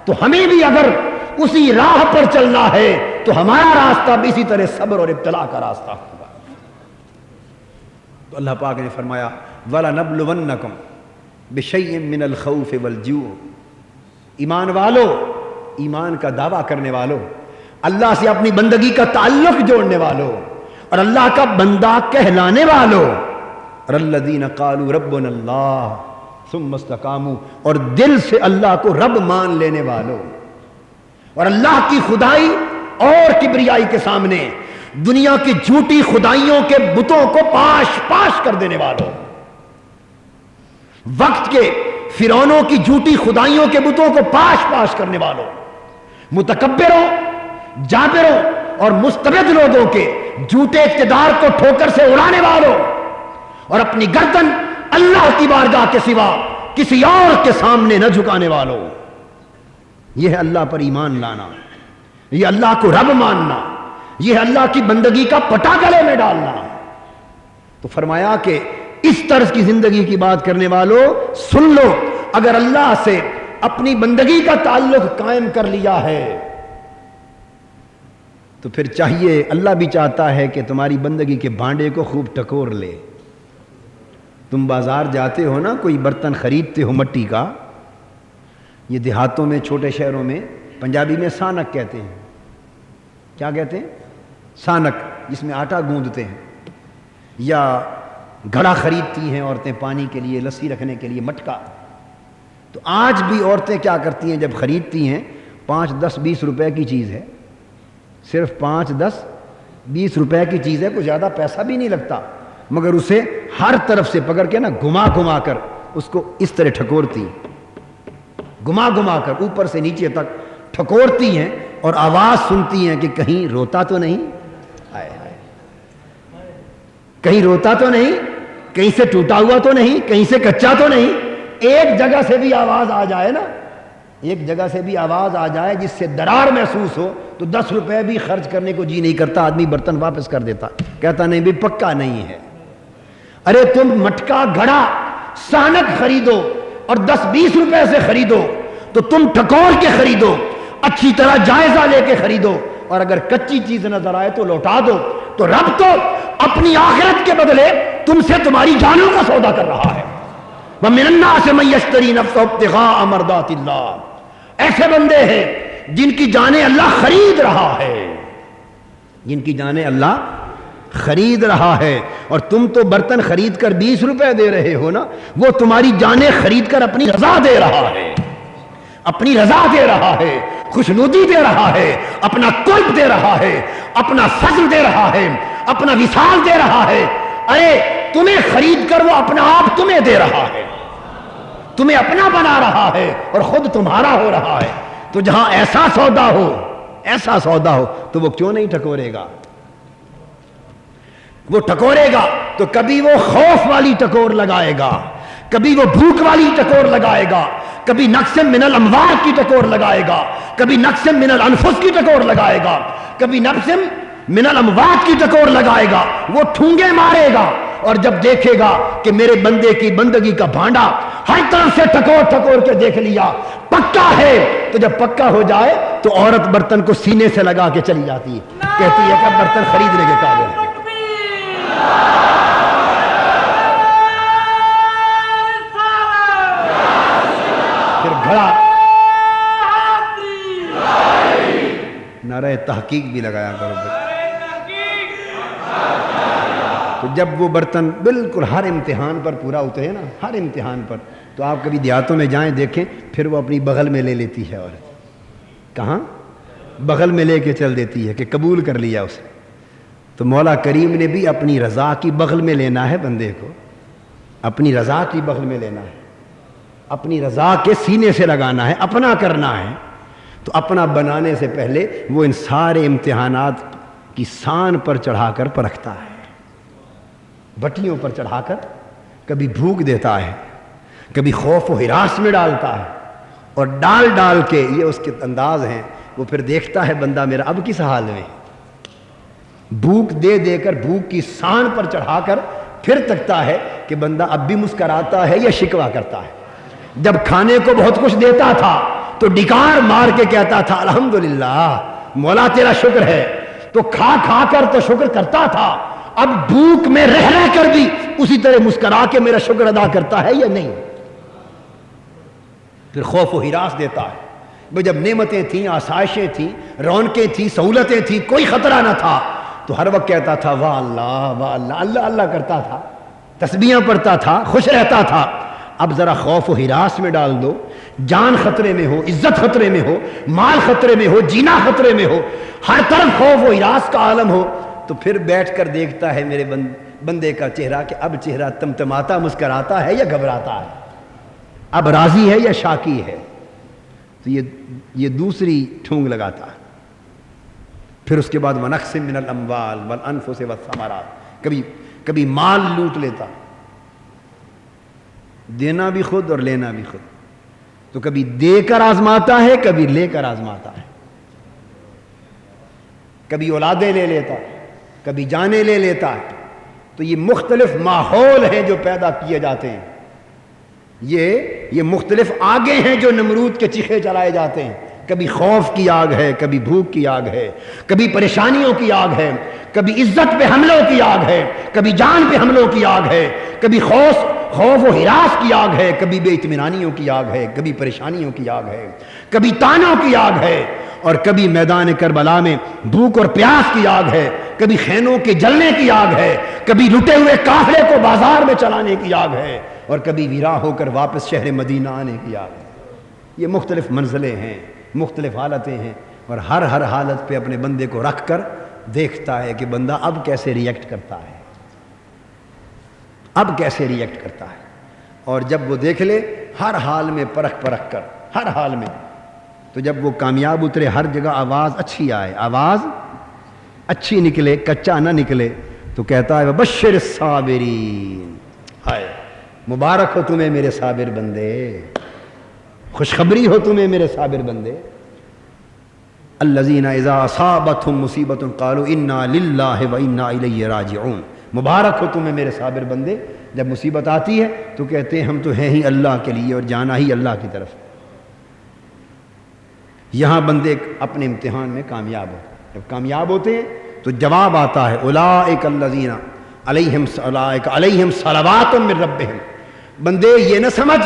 تو ہمیں بھی اگر اسی راہ پر چلنا ہے تو ہمارا راستہ بھی اسی طرح صبر اور ابتلاء کا راستہ ہوگا۔ تو اللہ پاک نے فرمایا وَلَنَبْلُوَنَّكُمْ بِشَيْءٍ مِّنَ الْخَوْفِ وَالْجُوعِ، ایمان والو، ایمان کا دعویٰ کرنے والو، اللہ سے اپنی بندگی کا تعلق جوڑنے والو اور اللہ کا بندہ کہلانے والو، اور الذین قالوا ربنا اللہ ثم استقاموا، اور دل سے اللہ کو رب مان لینے والو، اور اللہ کی خدائی اور کبریائی کے سامنے دنیا کی جھوٹی خدائیوں کے بتوں کو پاش پاش کر دینے والوں، وقت کے فرعونوں کی جھوٹی خدائیوں کے بتوں کو پاش پاش کرنے والوں، متکبروں، جابروں اور مستبد لوگوں کے جھوٹے اقتدار کو ٹھوکر سے اڑانے والوں، اور اپنی گردن اللہ کی بارگاہ کے سوا کسی اور کے سامنے نہ جھکانے والوں. یہ ہے اللہ پر ایمان لانا، یہ اللہ کو رب ماننا، یہ ہے اللہ کی بندگی کا پٹا گلے میں ڈالنا. تو فرمایا کہ اس طرز کی زندگی کی بات کرنے والوں سن لو، اگر اللہ سے اپنی بندگی کا تعلق قائم کر لیا ہے تو پھر چاہیے، اللہ بھی چاہتا ہے کہ تمہاری بندگی کے بھانڈے کو خوب ٹکور لے. تم بازار جاتے ہو نا، کوئی برتن خریدتے ہو مٹی کا، یہ دیہاتوں میں چھوٹے شہروں میں پنجابی میں سانک کہتے ہیں. کیا کہتے ہیں؟ سانک، جس میں آٹا گوندتے ہیں. یا گھڑا خریدتی ہیں عورتیں پانی کے لیے، لسی رکھنے کے لیے، مٹکا. تو آج بھی عورتیں کیا کرتی ہیں جب خریدتی ہیں، 5, 10, 20 روپے کی چیز ہے، صرف 5, 10, 20 روپے کی چیز ہے، کوئی زیادہ پیسہ بھی نہیں لگتا، مگر اسے ہر طرف سے پکڑ کے نا گھما گھما کر اس کو اس طرح ٹھکورتی، گھما گھما کر اوپر سے نیچے تک ٹھکورتی ہیں، اور آواز سنتی ہیں کہ کہیں روتا تو نہیں، آئے آئے، کہیں روتا تو نہیں، کہیں سے ٹوٹا ہوا تو نہیں، کہیں سے کچا تو نہیں. ایک جگہ سے بھی آواز آ جائے نا، ایک جگہ سے بھی آواز آ جائے جس سے درار محسوس ہو، تو 10 روپے بھی خرچ کرنے کو جی نہیں کرتا، آدمی برتن واپس کر دیتا، کہتا نہیں بھی پکا نہیں ہے. ارے تم مٹکا، گھڑا، سانک خریدو اور 10-20 روپے سے خریدو تو تم ٹھکور کے خریدو، اچھی طرح جائزہ لے کے خریدو، اور اگر کچی چیز نظر آئے تو لوٹا دو. تو رب تو اپنی آخرت کے بدلے تم سے تمہاری جانوں کا سودا کر رہا ہے. وَمِنَ النَّاسِ مَن يَشْتَرِي نَفْسَهُ ابْتِغَاءَ مَرْضَاتِ اللَّهِ. ایسے بندے ہیں جن کی جانیں اللہ خرید رہا ہے، جن کی جانیں اللہ خرید رہا ہے. اور تم تو برتن خرید کر 20 روپے دے رہے ہو نا، وہ تمہاری جانیں خرید کر اپنی رضا دے رہا ہے، اپنی رضا دے رہا ہے، خوشنودی دے رہا ہے، اپنا قرب دے رہا ہے، اپنا فضل دے رہا ہے، اپنا وصال دے رہا ہے. ارے تمہیں خرید کر وہ اپنا آپ تمہیں دے رہا ہے، تمہیں اپنا بنا رہا ہے اور خود تمہارا ہو رہا ہے. تو جہاں ایسا سودا ہو، ایسا سودا ہو، تو وہ کیوں نہیں ٹھکورے گا؟ وہ ٹکورے گا تو کبھی وہ خوف والی ٹکور لگائے گا، کبھی وہ بھوک والی ٹکور لگائے گا، کبھی نقص من الاموال کی ٹکور لگائے گا، کبھی نقص من الانفس کی ٹکور لگائے گا، کبھی نقص من الاموات کی ٹکور لگائے گا. وہ ٹھونگے مارے گا، اور جب دیکھے گا کہ میرے بندے کی بندگی کا بھانڈا ہر طرف سے ٹکور ٹکور کے دیکھ لیا، پکا ہے، تو جب پکا ہو جائے تو عورت برتن کو سینے سے لگا کے چلی جاتی ہے، کہتی ہے کہ برتن خریدنے کے قابل ہے. پھر گھڑا، نعرہ تحقیق بھی لگایا کرو. تو جب وہ برتن بالکل ہر امتحان پر پورا اترے نا، ہر امتحان پر، تو آپ کبھی دیہاتوں میں جائیں دیکھیں، پھر وہ اپنی بغل میں لے لیتی ہے. اور کہاں؟ بغل میں لے کے چل دیتی ہے کہ قبول کر لیا اسے. تو مولا کریم نے بھی اپنی رضا کی بغل میں لینا ہے بندے کو، اپنی رضا کی بغل میں لینا ہے، اپنی رضا کے سینے سے لگانا ہے، اپنا کرنا ہے. تو اپنا بنانے سے پہلے وہ ان سارے امتحانات کی سان پر چڑھا کر پرکھتا ہے، بٹیوں پر چڑھا کر کبھی بھوک دیتا ہے، کبھی خوف و ہراس میں ڈالتا ہے، اور ڈال ڈال کے، یہ اس کے انداز ہیں، وہ پھر دیکھتا ہے بندہ میرا اب کس حال میں. بھوک دے دے کر، بھوک کی سان پر چڑھا کر پھر تکتا ہے کہ بندہ اب بھی مسکراتا ہے یا شکوہ کرتا ہے. جب کھانے کو بہت کچھ دیتا تھا تو ڈکار مار کے کہتا تھا الحمدللہ مولا تیرا شکر ہے، تو کھا کھا کر تو شکر کرتا تھا، اب بھوک میں رہ رہ کر بھی اسی طرح مسکرا کے میرا شکر ادا کرتا ہے یا نہیں. پھر خوف و ہراس دیتا ہے. وہ جب نعمتیں تھیں، آسائشیں تھیں، رونقیں تھیں، سہولتیں تھیں، کوئی خطرہ نہ تھا، تو ہر وقت کہتا تھا واہ اللہ واہ اللہ، اللہ اللہ کرتا تھا، تسبیحاں پڑھتا تھا، خوش رہتا تھا. اب ذرا خوف و ہراس میں ڈال دو جان خطرے میں ہو، عزت خطرے میں ہو، مال خطرے میں ہو، جینا خطرے میں ہو، ہر طرف خوف و ہراس کا عالم ہو، تو پھر بیٹھ کر دیکھتا ہے میرے بندے کا چہرہ کہ اب چہرہ تمتماتا مسکراتا ہے یا گھبراتا ہے، اب راضی ہے یا شاکی ہے. تو یہ دوسری ٹھونگ لگاتا ہے. پھر اس کے بعد وَنَقْصٍ مِّنَ الْأَمْوَالِ وَالْأَنفُسِ وَالثَّمَرَاتِ، کبھی مال لوٹ لیتا، دینا بھی خود اور لینا بھی خود. تو کبھی دے کر آزماتا ہے، کبھی لے کر آزماتا ہے، کبھی اولادیں لے لیتا، کبھی جانیں لے لیتا ہے. تو یہ مختلف ماحول ہیں جو پیدا کیے جاتے ہیں، یہ مختلف آگیں ہیں جو نمرود کے چیخے چلائے جاتے ہیں. کبھی خوف کی آگ ہے، کبھی بھوک کی آگ ہے، کبھی پریشانیوں کی آگ ہے، کبھی عزت پہ حملوں کی آگ ہے، کبھی جان پہ حملوں کی آگ ہے، کبھی خوف و ہراس کی آگ ہے، کبھی بے اطمینانیوں کی آگ ہے، کبھی پریشانیوں کی آگ ہے، کبھی تانوں کی آگ ہے، اور کبھی میدان کربلا میں بھوک اور پیاس کی آگ ہے، کبھی خیموں کے جلنے کی آگ ہے، کبھی لٹے ہوئے قافلے کو بازار میں چلانے کی آگ ہے، اور کبھی ویراں ہو کر واپس شہر مدینہ آنے کی آگ ہے. یہ مختلف منزلیں ہیں، مختلف حالتیں ہیں، اور ہر حالت پہ اپنے بندے کو رکھ کر دیکھتا ہے کہ بندہ اب کیسے ریئیکٹ کرتا ہے، اب کیسے ریئیکٹ کرتا ہے. اور جب وہ دیکھ لے ہر حال میں پرکھ کر، ہر حال میں، تو جب وہ کامیاب اترے، ہر جگہ آواز اچھی آئے، آواز اچھی نکلے، کچا نہ نکلے، تو کہتا ہے وَبَشِّرِ الصَّابِرِينَ، ہائے مبارک ہو تمہیں میرے صابر بندے، خوشخبری ہو تمہیں میرے صابر بندے. الذین اذا اصابتهم مصیبت قالوا انا للہ وانا الیہ راجعون. مبارک ہو تمہیں میرے صابر بندے، جب مصیبت آتی ہے تو کہتے ہیں ہم تو ہیں ہی اللہ کے لیے اور جانا ہی اللہ کی طرف. یہاں بندے اپنے امتحان میں کامیاب ہوتے ہیں. جب کامیاب ہوتے ہیں تو جواب آتا ہے اولئک الذین علیہم صلوات من ربہم. بندے یہ نہ سمجھ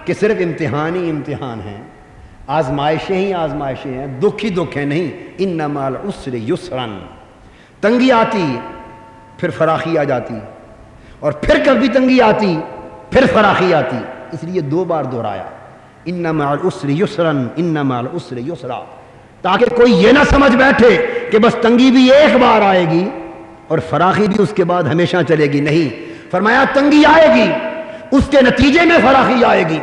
کہ صرف امتحان ہی امتحان ہیں، آزمائشیں ہی آزمائشیں ہیں، دکھ ہی دکھ ہیں. نہیں، انما العسر یسرا. تنگی آتی پھر فراخی آ جاتی، اور پھر کبھی تنگی آتی پھر فراخی آتی. اس لیے دو بار دہرایا انما العسر یسرا، انما العسر یسرا، تاکہ کوئی یہ نہ سمجھ بیٹھے کہ بس تنگی بھی ایک بار آئے گی اور فراخی بھی اس کے بعد ہمیشہ چلے گی. نہیں، فرمایا تنگی آئے گی، اس کے نتیجے میں فراخی آئے گی،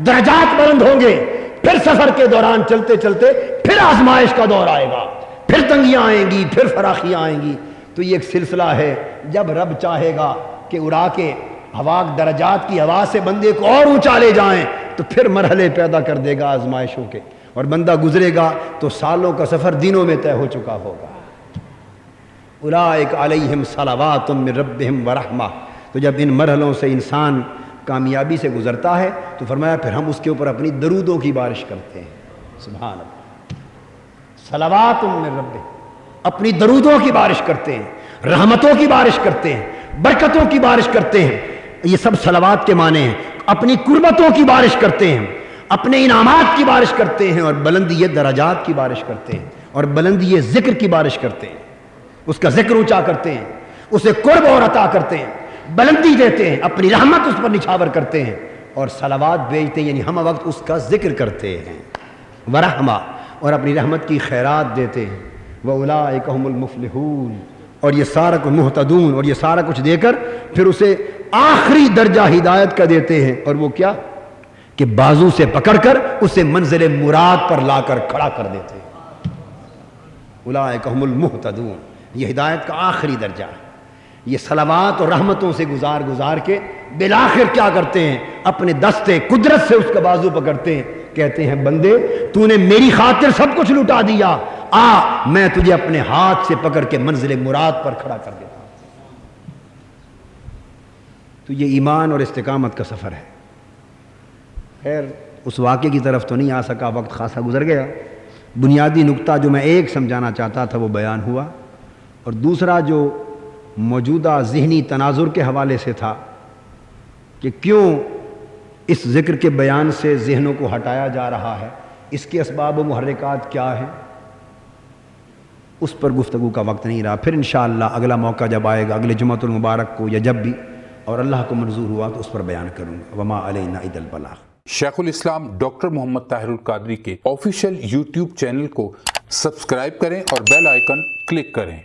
درجات بلند ہوں گے، پھر سفر کے دوران چلتے چلتے پھر آزمائش کا دور آئے گا، پھر تنگیاں آئیں گی، پھر فراخیاں آئیں گی. تو یہ ایک سلسلہ ہے. جب رب چاہے گا کہ اڑا کے ہوا درجات کی ہوا سے بندے کو اور اونچا لے جائیں تو پھر مرحلے پیدا کر دے گا آزمائشوں کے، اور بندہ گزرے گا تو سالوں کا سفر دنوں میں طے ہو چکا ہوگا. اولئک علیہم صلوات من ربہم ورحمہ. تو جب ان مرحلوں سے انسان کامیابی سے گزرتا ہے تو فرمایا پھر ہم اس کے اوپر اپنی درودوں کی بارش کرتے ہیں. سبحان اللہ. صلوات من ربہم، اپنی درودوں کی بارش کرتے ہیں، رحمتوں کی بارش کرتے ہیں، برکتوں کی بارش کرتے ہیں. یہ سب صلوات کے معنی ہیں. اپنی قربتوں کی بارش کرتے ہیں، اپنے انعامات کی بارش کرتے ہیں، اور بلندی درجات کی بارش کرتے ہیں، اور بلندی ذکر کی بارش کرتے ہیں. اس کا ذکر اونچا کرتے ہیں، اسے قرب اور عطا کرتے ہیں، بلندی دیتے ہیں، اپنی رحمت اس پر نچھاور کرتے ہیں، اور صلوات بھیجتے ہیں، یعنی ہم وقت اس کا ذکر کرتے ہیں. ورحمہ، اور اپنی رحمت کی خیرات دیتے ہیں. وَأُولَٰئِكَ هُمُ الْمُفْلِحُونَ. اور یہ سارا کچھ محتدون، اور یہ سارا کچھ دے کر پھر اسے آخری درجہ ہدایت کا دیتے ہیں. اور وہ کیا کہ بازو سے پکڑ کر اسے منزل مراد پر لا کر کھڑا کر دیتے ہیں. اولئک هم المہتدون. یہ ہدایت کا آخری درجہ ہے. یہ صلوات اور رحمتوں سے گزار کے بالآخر کیا کرتے ہیں؟ اپنے دستے قدرت سے اس کا بازو پکڑتے ہیں، کہتے ہیں بندے تو نے میری خاطر سب کچھ لٹا دیا، آ میں تجھے اپنے ہاتھ سے پکڑ کے منزل مراد پر کھڑا کر دیتا ہوں. تو یہ ایمان اور استقامت کا سفر ہے. خیر اس واقعے کی طرف تو نہیں آ سکا، وقت خاصا گزر گیا. بنیادی نقطہ جو میں ایک سمجھانا چاہتا تھا وہ بیان ہوا، اور دوسرا جو موجودہ ذہنی تناظر کے حوالے سے تھا کہ کیوں اس ذکر کے بیان سے ذہنوں کو ہٹایا جا رہا ہے، اس کے اسباب و محرکات کیا ہیں، اس پر گفتگو کا وقت نہیں رہا. پھر انشاءاللہ اگلا موقع جب آئے گا، اگلے جمعۃ المبارک کو یا جب بھی، اور اللہ کو منظور ہوا تو اس پر بیان کروں گا. وما علینا الا البلاغ. شیخ الاسلام ڈاکٹر محمد طاہر القادری کے آفیشیل یوٹیوب چینل کو سبسکرائب کریں اور بیل آئیکن کلک کریں۔